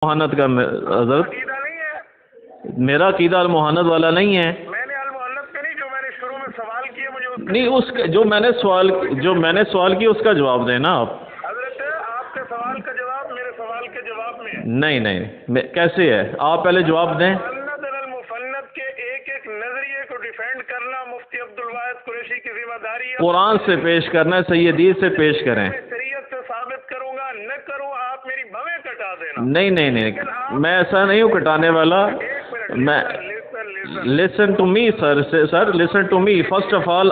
المحنت کا حضرت عقیدہ نہیں ہے، میرا عقیدہ المحنت والا نہیں ہے. میں نے المحنت کا نہیں، جو میں نے شروع میں سوال کیے مجھے اس کا نہیں اس کا جو میں نے سوال کیا اس کا جواب دیں نا آپ. حضرت آپ کے سوال کا جواب میرے سوال کے جواب میں ہے. نہیں کیسے ہے؟ آپ پہلے جواب دیں. مفند المفند کے ایک نظریے کو ڈیفینڈ کرنا مفتی عبدالواحد قریشی کی ذمہ داری ہے. قرآن سے پیش کرنا ہے، صحیح حدیث سے پیش کریں. میں شریعت سے ثابت کروں گا، نہ کروں آپ میری بھویں کٹا دینا. نہیں میں ایسا نہیں ہوں کٹانے والا. میں listen to me sir listen to me. First of all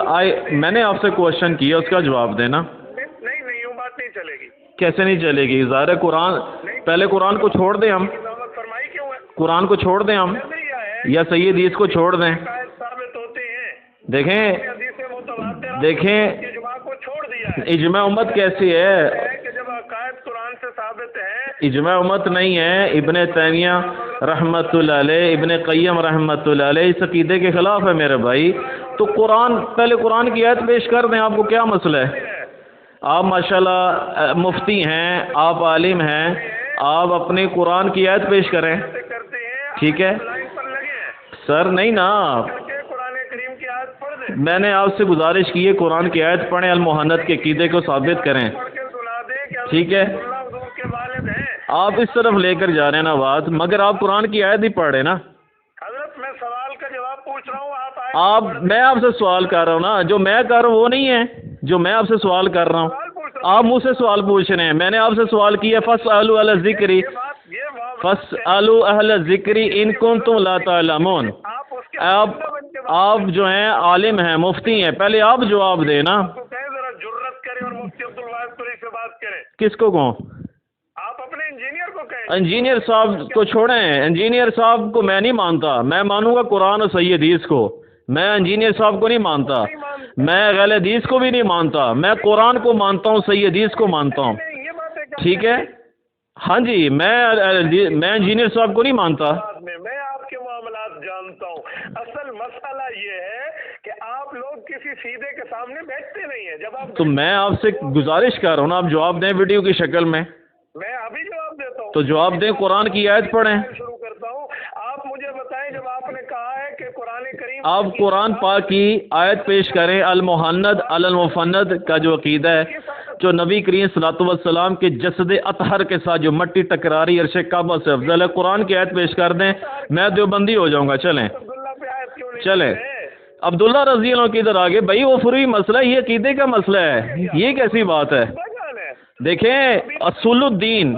میں نے آپ سے کوشچن کیا، اس کا جواب دینا. نہیں یوں بات نہیں چلے گی. کیسے نہیں چلے گی؟ ظاہر ہے قرآن، پہلے قرآن کو چھوڑ دیں ہم. اضافت فرمائی کیوں ہے؟ قرآن کو چھوڑ دیں ہم نظریہ ہے یا صحیح حدیث کو چھوڑ دیں. عقائد ثابت ہوتے ہیں. دیکھیں حدیث متواترہ دیکھیں اجماع کو چھوڑ دیا ہے اجماع امت کیسی ہے؟ کہ جب عقائد قرآن سے ثابت ہیں. اجماع امت نہیں ہے. ابن تیمیہ رحمۃ اللہ علیہ، ابن قیم رحمۃ اللہ علیہ اس عقیدے کے خلاف ہے میرے بھائی. تو پہلے قرآن کی آیت پیش کر دیں. آپ کو کیا مسئلہ ہے؟ آپ ماشاءاللہ مفتی ہیں، آپ عالم ہیں، آپ اپنی قرآن کی آیت پیش کریں. کرتے ہیں ٹھیک ہے لائن پر لگے ہیں سر. نہیں نا، کہ قرآن کریم کی آیت پڑھ دیں، میں نے آپ سے گزارش کی ہے قرآن کی آیت پڑھیں، المحنت کے عقیدے کو ثابت کریں. پڑھ کے سنا دیں کہ حضرت ٹھیک ہے، اللہ حضور کے والد ہیں. آپ اس طرف لے کر جا رہے ہیں نا بات، مگر آپ قرآن کی آیت ہی پڑھ رہے ہیں نا. حضرت میں سوال کا جواب پوچھ رہا ہوں، آپ میں آپ سے سوال کر رہا ہوں نا، جو میں کر رہا ہوں وہ نہیں ہے جو میں آپ سے سوال کر رہا ہوں. سوال پوچھ رہا آپ مجھ سے سوال پوچھ رہے ہیں. میں نے آپ سے سوال کیا فاسألوا اہل الذکر فاسألوا اہل الذکر ان کنتم لا تعلمون. آپ اس کے آپ جو ہیں عالم ہیں، مفتی ہیں، پہلے آپ جواب دیں نا. تو کہیں ذرا جرت کریں اور مفتی عبدالواحد قریشی سے بات کریں. کس کو کہوں؟ آپ اپنے انجینئر کو کہیں. انجینئر صاحب کو چھوڑیں. انجینئر صاحب کو میں نہیں مانتا. میں مانوں گا قرآن اور صحیح حدیث کو. میں انجینئر صاحب کو نہیں مانتا. میں غیر حدیث کو بھی نہیں مانتا. میں قرآن کو مانتا ہوں، صحیح حدیث کو مانتا ہوں. یہ باتیں کیا ٹھیک ہے. ہاں جی، میں انجینئر صاحب کو نہیں مانتا. میں آپ کے معاملات جانتا ہوں. اصل مسئلہ یہ ہے کہ آپ لوگ کسی سیدھے کے سامنے بیٹھتے نہیں ہیں. جب آپ تو میں آپ سے گزارش کر رہا ہوں نا، آپ جواب دیں ویڈیو کی شکل میں. میں ابھی جواب دیتا ہوں. تو جواب دیں، قرآن کی آیت پڑھیں. شروع کرتا ہوں. آپ مجھے بتائیں، جب آپ نے کہا ہے کہ قرآن کریم آپ قرآن پاک کی آیت پیش کریں. المحنت علی المفند کا جو عقیدہ ہے، جو نبی کریم صلی اللہ علیہ وسلم کے جسد اطہر کے ساتھ جو مٹی ٹکراری عرش کعبہ سے افضل ہے، قرآن کی آیت پیش کر دیں. میں دیوبندی ہو جاؤں گا. چلیں عبداللہ پہ آیت کیوں نہیں چلیں. ہے؟ عبداللہ رضی اللہ عنہ کی ادھر آگے. بھائی وہ فروعی مسئلہ ہے، یہ عقیدے کا مسئلہ ہے. یہ کیسی بات ہے؟ بجان ہے. دیکھیں اصول الدین،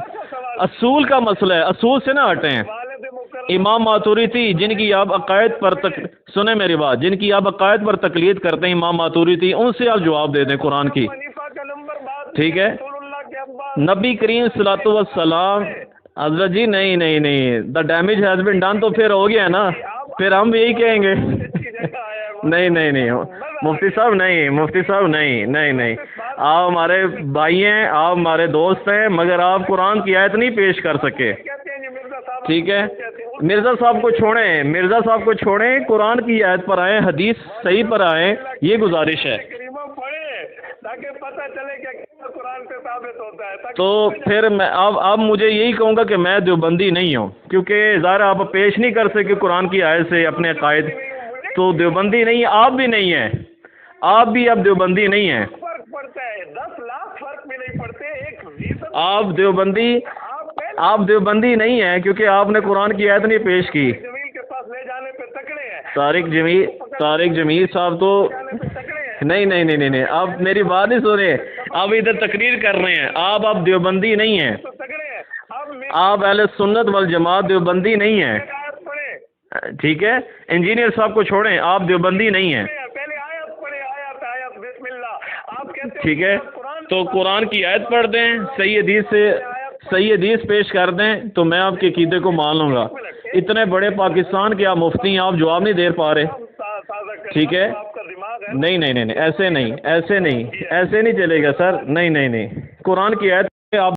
اصول کا مسئلہ ہے، اصول سے نہ ہٹیں. والد مکرم امام ماتوریدی جن کی آپ عقائد پر سنیں میری بات، جن کی آپ عقائد پر تقلید کرتے ہیں، امام ماتوریدی، ان سے آپ جواب دے دیں قرآن کی. حنیفہ کا نمبر بعد ٹھیک ہے. رسول اللہ کے ابا نبی کریم صلی اللہ علیہ وسلم حضرت جی نہیں the damage has been done, تو پھر ہو گیا نا، پھر ہم یہی کہیں گے. نہیں مفتی صاحب نہیں. آپ ہمارے بھائی ہیں، آپ ہمارے دوست ہیں، مگر آپ قرآن کی آیت نہیں پیش کر سکے. کہتے ہیں یہ مرزا صاحب ٹھیک ہے. مرزا صاحب کو چھوڑیں، قرآن کی آیت پر آئیں، حدیث صحیح پر آئیں. یہ گزارش ہے. کریمہ پڑھے تاکہ پتہ چلے کہ قرآن سے ثابت ہوتا ہے. تو پھر میں اب مجھے یہی کہوں گا کہ میں دیوبندی نہیں ہوں، کیونکہ ظاہر آپ پیش نہیں کر سکے قرآن کی آیت سے اپنے عقائد. تو دیوبندی نہیں، آپ بھی نہیں ہیں. آپ بھی اب دیوبندی نہیں ہیں. فرق پڑتا ہے، 10 لاکھ فرق بھی نہیں پڑتے. ایک 20 آپ دیوبندی نہیں ہیں، کیونکہ آپ نے قرآن کی آیت نہیں پیش کی. جمیل کے پاس لے جانے پہ تکڑے ہیں. طارق جمیل صاحب تو نہیں. آپ میری بات نہیں سنیں. آپ ادھر تقریر کر رہے ہیں. آپ دیوبندی نہیں ہیں. تکڑے ہیں. اب آپ اہل سنت والجماعت دیوبندی نہیں ہیں. آیت پڑھے. ٹھیک ہے. انجینئر صاحب کو چھوڑیں، آپ دیوبندی نہیں ہیں. پہلے آیت پڑھے. آیت بسم اللہ. آپ کہتے ہیں ٹھیک ہے. تو قرآن کی آیت پڑھ دیں، صحیح حدیث پیش کر دیں، تو میں آپ کے عقیدے کو مان لوں گا. اتنے بڑے پاکستان کے آپ مفتی ہیں، آپ جواب نہیں دے پا رہے. ٹھیک ہے. آپ کا دماغ ہے. نہیں ایسے نہیں چلے گا سر. نہیں قرآن کی آیت